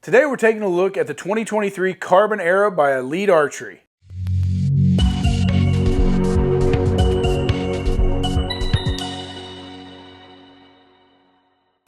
Today we're taking a look at the 2023 Carbon Era by Elite Archery.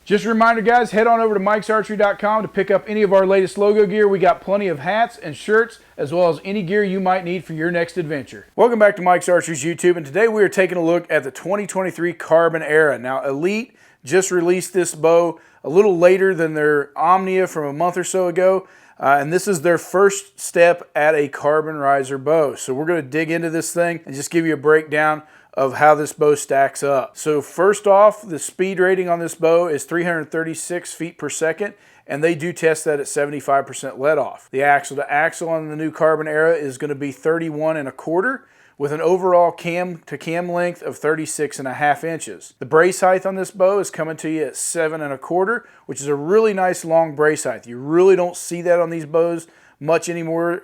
Just a reminder guys, head on over to mikesarchery.com to pick up any of our latest logo gear. We got plenty of hats and shirts as well as any gear you might need for your next adventure. Welcome back to Mike's Archery's YouTube, and today we are taking a look at the 2023 Carbon Era. Now Elite just released this bow a little later than their Omnia from a month or so ago. And this is their first step at a carbon riser bow. So we're going to dig into this thing and just give you a breakdown of how this bow stacks up. So first off, the speed rating on this bow is 336 feet per second, and they do test that at 75% let off. The axle to axle on the new Carbon Era is going to be 31.25 with an overall cam to cam length of 36.5 inches. The brace height on this bow is coming to you at 7.25, which is a really nice long brace height. You really don't see that on these bows much anymore.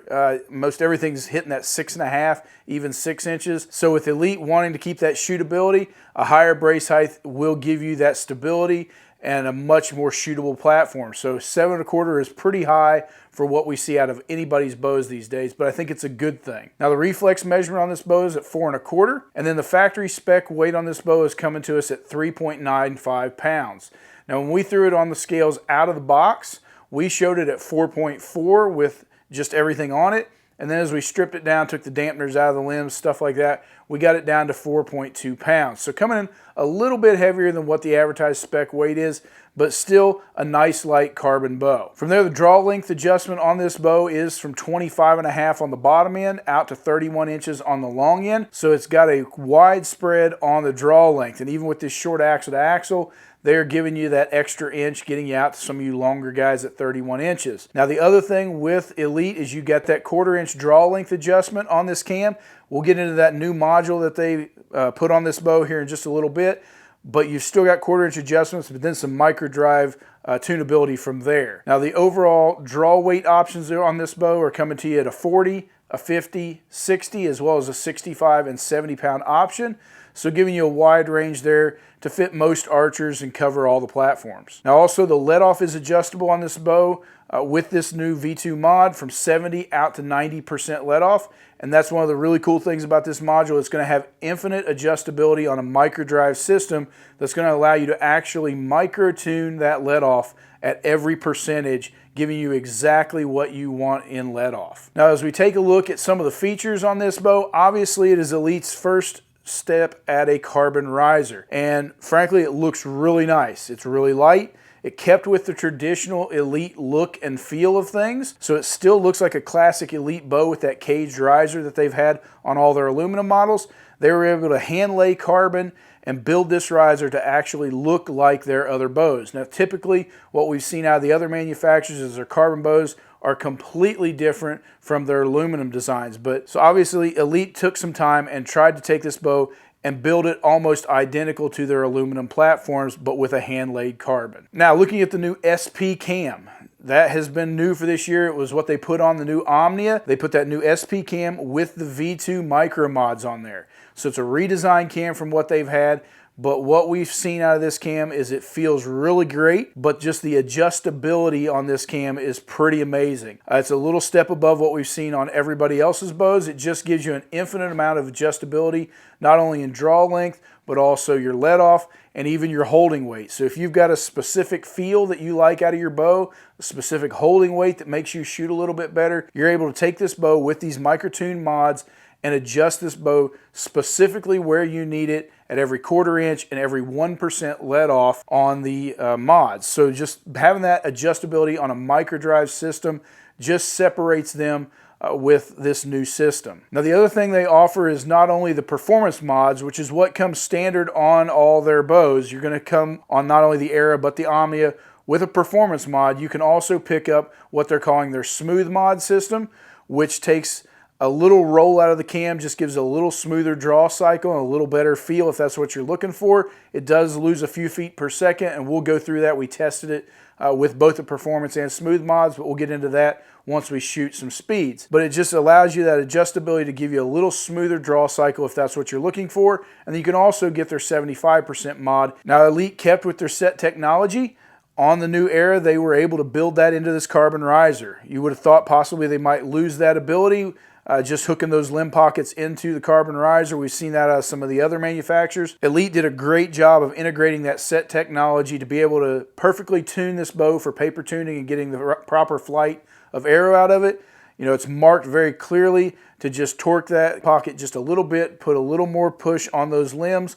Most everything's hitting that 6.5, even 6 inches. So with Elite wanting to keep that shootability, a higher brace height will give you that stability and a much more shootable platform. So 7.25 is pretty high for what we see out of anybody's bows these days, but I think it's a good thing. Now the reflex measurement on this bow is at 4.25, and then the factory spec weight on this bow is coming to us at 3.95 pounds. Now when we threw it on the scales out of the box, we showed it at 4.4 with just everything on it. And then as we stripped it down, took the dampeners out of the limbs, stuff like that, we got it down to 4.2 pounds. So coming in a little bit heavier than what the advertised spec weight is, but still a nice light carbon bow. From there, the draw length adjustment on this bow is from 25.5 on the bottom end out to 31 inches on the long end. So it's got a wide spread on the draw length. And even with this short axle to axle, they're giving you that extra inch, getting you out to some of you longer guys at 31 inches. Now the other thing with Elite is you got that 1/4 inch draw length adjustment on this cam. We'll get into that new module that they put on this bow here in just a little bit, but you've still got 1/4 inch adjustments, but then some micro drive tunability from there. Now the overall draw weight options there on this bow are coming to you at a 40, a 50, 60, as well as a 65 and 70 pound option. So giving you a wide range there to fit most archers and cover all the platforms. Now also the let off is adjustable on this bow with this new V2 mod from 70 out to 90% let off. And that's one of the really cool things about this module. It's going to have infinite adjustability on a micro drive system that's going to allow you to actually micro tune that let off at every percentage, giving you exactly what you want in let off. Now as we take a look at some of the features on this bow, obviously it is Elite's first step at a carbon riser, and frankly it looks really nice. It's really light. It kept with the traditional Elite look and feel of things, so it still looks like a classic Elite bow with that caged riser that they've had on all their aluminum models. They were able to hand lay carbon and build this riser to actually look like their other bows. Now typically what we've seen out of the other manufacturers is their carbon bows are completely different from their aluminum designs. But so obviously Elite took some time and tried to take this bow and build it almost identical to their aluminum platforms, but with a hand-laid carbon. Now looking at the new SP cam, that has been new for this year. It was what they put on the new Omnia. They put that new SP cam with the V2 micro mods on there. So it's a redesigned cam from what they've had. But what we've seen out of this cam is it feels really great, but just the adjustability on this cam is pretty amazing. It's a little step above what we've seen on everybody else's bows. It just gives you an infinite amount of adjustability, not only in draw length, but also your let off and even your holding weight. So if you've got a specific feel that you like out of your bow, a specific holding weight that makes you shoot a little bit better, you're able to take this bow with these micro-tune mods and adjust this bow specifically where you need it at every 1/4 inch and every 1% let off on the mods. So just having that adjustability on a micro drive system just separates them with this new system. Now the other thing they offer is not only the performance mods, which is what comes standard on all their bows. You're going to come on not only the Era but the Omnia with a performance mod. You can also pick up what they're calling their smooth mod system, which takes a little roll out of the cam, just gives a little smoother draw cycle and a little better feel if that's what you're looking for. It does lose a few feet per second, and we'll go through that. We tested it with both the performance and smooth mods, but we'll get into that once we shoot some speeds. But it just allows you that adjustability to give you a little smoother draw cycle if that's what you're looking for. And then you can also get their 75% mod. Now Elite kept with their set technology On the new Era, they were able to build that into this carbon riser. You would have thought possibly they might lose that ability, just hooking those limb pockets into the carbon riser. We've seen that out of some of the other manufacturers. Elite did a great job of integrating that set technology to be able to perfectly tune this bow for paper tuning and getting the proper flight of arrow out of it. You know, it's marked very clearly to just torque that pocket just a little bit, put a little more push on those limbs,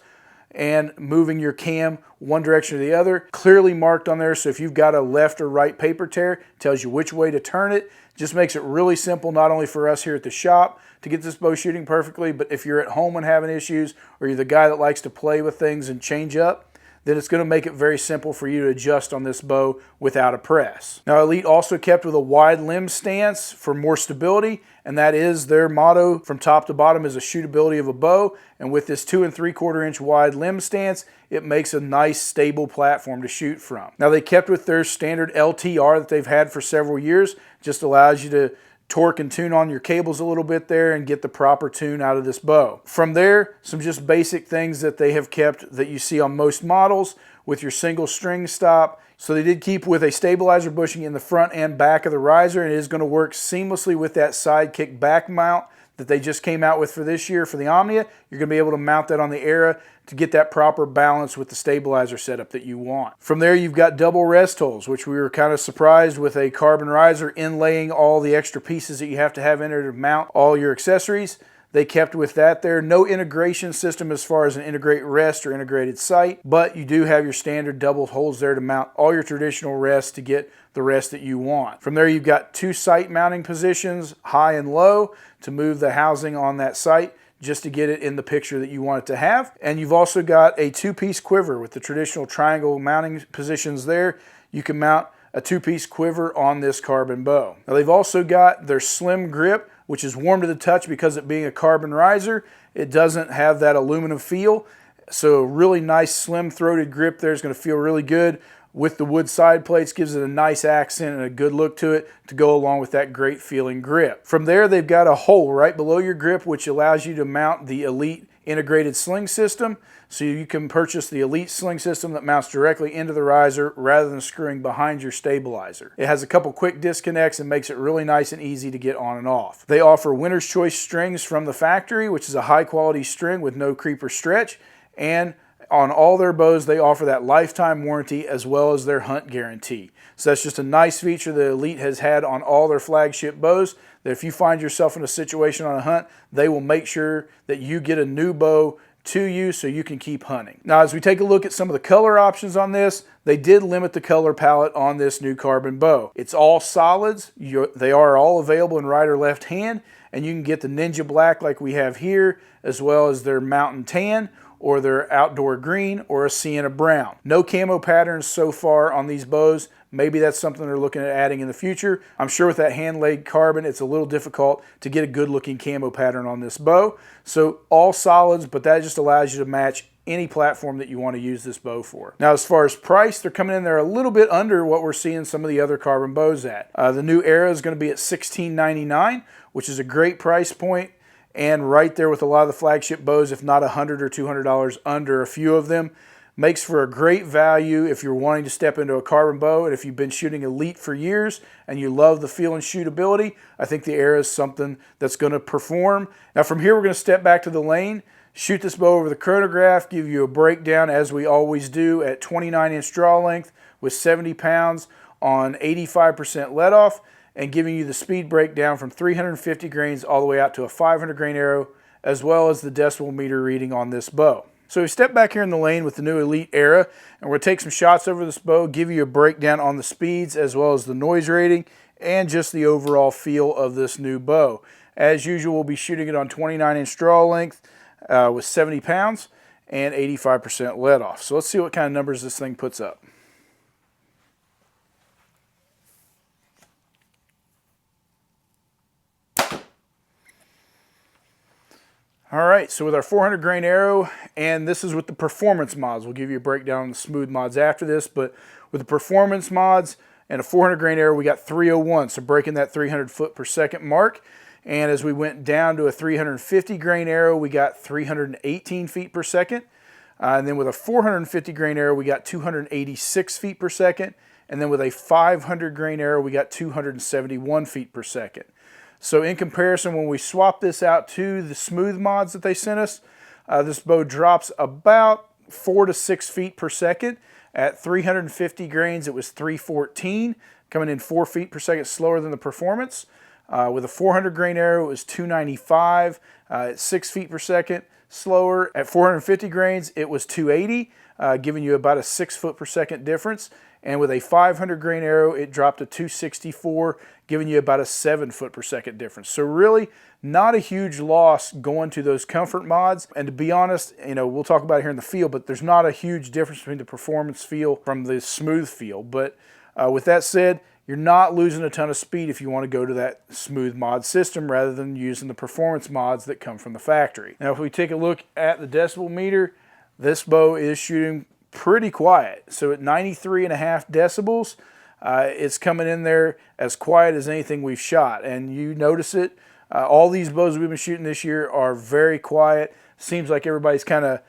and moving your cam one direction or the other. Clearly marked on there, so if you've got a left or right paper tear, it tells you which way to turn it. Just makes it really simple, not only for us here at the shop to get this bow shooting perfectly, but if you're at home and having issues, or you're the guy that likes to play with things and change up, then it's going to make it very simple for you to adjust on this bow without a press. Now, Elite also kept with a wide limb stance for more stability, and that is their motto from top to bottom, is the shootability of a bow. And with this 2 3/4 inch wide limb stance, it makes a nice stable platform to shoot from. Now, they kept with their standard LTR that they've had for several years. Just allows you to torque and tune on your cables a little bit there and get the proper tune out of this bow. From there, some just basic things that they have kept that you see on most models with your single string stop. So they did keep with a stabilizer bushing in the front and back of the riser, and it is going to work seamlessly with that side kick back mount that they just came out with for this year for the Omnia. You're going to be able to mount that on the Era to get that proper balance with the stabilizer setup that you want. From there, you've got double rest holes, which we were kind of surprised with a carbon riser inlaying all the extra pieces that you have to have in there to mount all your accessories. They kept with that there. No integration system as far as an integrate rest or integrated sight, but you do have your standard double holes there to mount all your traditional rests to get the rest that you want. From there, you've got 2 sight mounting positions, high and low, to move the housing on that sight just to get it in the picture that you want it to have. And you've also got a 2-piece quiver with the traditional triangle mounting positions there. You can mount a 2-piece quiver on this carbon bow. Now, they've also got their slim grip, which is warm to the touch because it being a carbon riser, it doesn't have that aluminum feel. So a really nice slim throated grip there is going to feel really good. With the wood side plates, gives it a nice accent and a good look to it to go along with that great feeling grip. From there, they've got a hole right below your grip, which allows you to mount the Elite integrated sling system. So you can purchase the Elite sling system that mounts directly into the riser rather than screwing behind your stabilizer. It has a couple quick disconnects and makes it really nice and easy to get on and off. They offer winner's choice strings from the factory, which is a high quality string with no creep or stretch, and on all their bows, they offer that lifetime warranty as well as their hunt guarantee. So that's just a nice feature that Elite has had on all their flagship bows, that if you find yourself in a situation on a hunt, they will make sure that you get a new bow to you so you can keep hunting. Now, as we take a look at some of the color options on this, they did limit the color palette on this new carbon bow. It's all solids. They are all available in right or left hand, and you can get the Ninja Black like we have here, as well as their Mountain Tan, or their Outdoor Green, or a Sienna Brown. No camo patterns so far on these bows. Maybe that's something they're looking at adding in the future. I'm sure with that hand-laid carbon, it's a little difficult to get a good-looking camo pattern on this bow. So all solids, but that just allows you to match any platform that you want to use this bow for. Now, as far as price, they're coming in there a little bit under what we're seeing some of the other carbon bows at. The new Era is going to be at $16.99, which is a great price point, and right there with a lot of the flagship bows, if not $100 or $200 under a few of them. Makes for a great value if you're wanting to step into a carbon bow, and if you've been shooting Elite for years and you love the feel and shootability, I think the Era is something that's going to perform. Now, from here, we're going to step back to the lane, shoot this bow over the chronograph, give you a breakdown as we always do at 29-inch draw length with 70 pounds on 85% let off, and giving you the speed breakdown from 350 grains all the way out to a 500 grain arrow, as well as the decibel meter reading on this bow. So we step back here in the lane with the new Elite Era, and we're going to take some shots over this bow, give you a breakdown on the speeds, as well as the noise rating, and just the overall feel of this new bow. As usual, we'll be shooting it on 29-inch draw length with 70 pounds and 85% let off. So let's see what kind of numbers this thing puts up. All right, so with our 400 grain arrow, and this is with the performance mods. We'll give you a breakdown on the smooth mods after this, but with the performance mods and a 400 grain arrow, we got 301, so breaking that 300 foot per second mark. And as we went down to a 350 grain arrow, we got 318 feet per second. And then with a 450 grain arrow, we got 286 feet per second. And then with a 500 grain arrow, we got 271 feet per second. So in comparison, when we swap this out to the smooth mods that they sent us, this bow drops about 4 to 6 feet per second. At 350 grains, it was 314, coming in 4 feet per second slower than the performance. With a 400 grain arrow, it was 295, at 6 feet per second slower. At 450 grains, it was 280, giving you about a 6 foot per second difference. And with a 500 grain arrow, it dropped to 264, giving you about a 7 foot per second difference. So really not a huge loss going to those comfort mods. And to be honest, you know, we'll talk about it here in the field, but there's not a huge difference between the performance feel from the smooth feel. But with that said, you're not losing a ton of speed if you want to go to that smooth mod system rather than using the performance mods that come from the factory. Now, if we take a look at the decibel meter, this bow is shooting pretty quiet. So at 93.5 decibels, it's coming in there as quiet as anything we've shot. And you notice it. All these bows we've been shooting this year are very quiet. Seems like everybody's kind of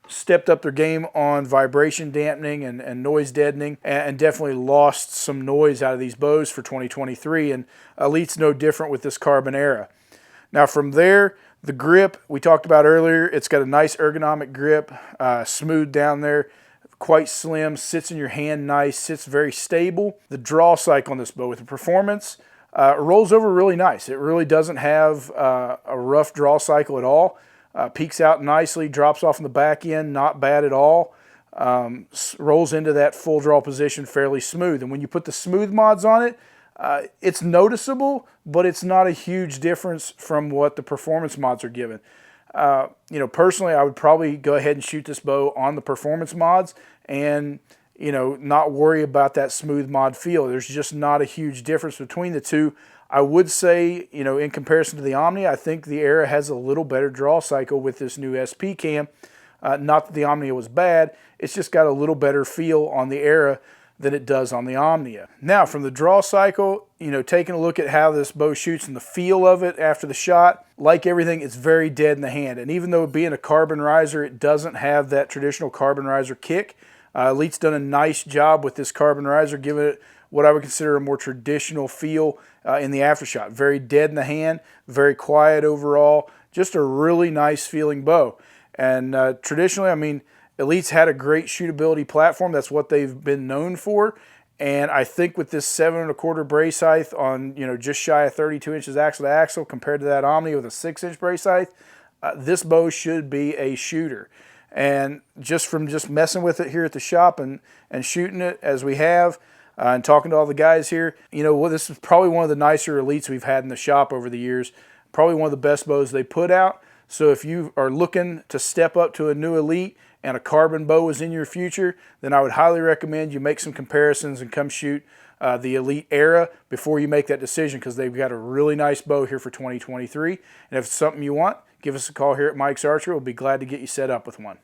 stepped up their game on vibration dampening and noise deadening, and definitely lost some noise out of these bows for 2023. And Elite's no different with this Carbon Era. Now from there, the grip we talked about earlier, it's got a nice ergonomic grip, smooth down there, quite slim, sits in your hand nice, sits very stable. The draw cycle on this bow with the performance, rolls over really nice. It really doesn't have a rough draw cycle at all. Peaks out nicely, drops off in the back end, not bad at all. Rolls into that full draw position fairly smooth. And when you put the smooth mods on it, it's noticeable, but it's not a huge difference from what the performance mods are giving. You know, personally, I would probably go ahead and shoot this bow on the performance mods and, you know, not worry about that smooth mod feel. There's just not a huge difference between the two. I would say, you know, in comparison to the Omni, I think the Era has a little better draw cycle with this new SP cam. Not that the Omnia was bad, it's just got a little better feel on the Era than it does on the Omnia. Now, from the draw cycle, you know, taking a look at how this bow shoots and the feel of it after the shot, like everything, it's very dead in the hand. And even though it being a carbon riser, it doesn't have that traditional carbon riser kick. Elite's done a nice job with this carbon riser, giving it what I would consider a more traditional feel in the aftershot. Very dead in the hand, very quiet overall, just a really nice feeling bow. And traditionally, I mean, Elite's had a great shootability platform. That's what they've been known for. And I think with this 7 1/4 brace height on, you know, just shy of 32 inches axle to axle compared to that Omni with a 6-inch brace height, this bow should be a shooter. And just from messing with it here at the shop and shooting it as we have, and talking to all the guys here, you know, well, this is probably one of the nicer Elites we've had in the shop over the years. Probably one of the best bows they put out. So if you are looking to step up to a new Elite and a carbon bow is in your future, then I would highly recommend you make some comparisons and come shoot the Elite Era before you make that decision, because they've got a really nice bow here for 2023. And if it's something you want, give us a call here at Mike's Archery. We'll be glad to get you set up with one.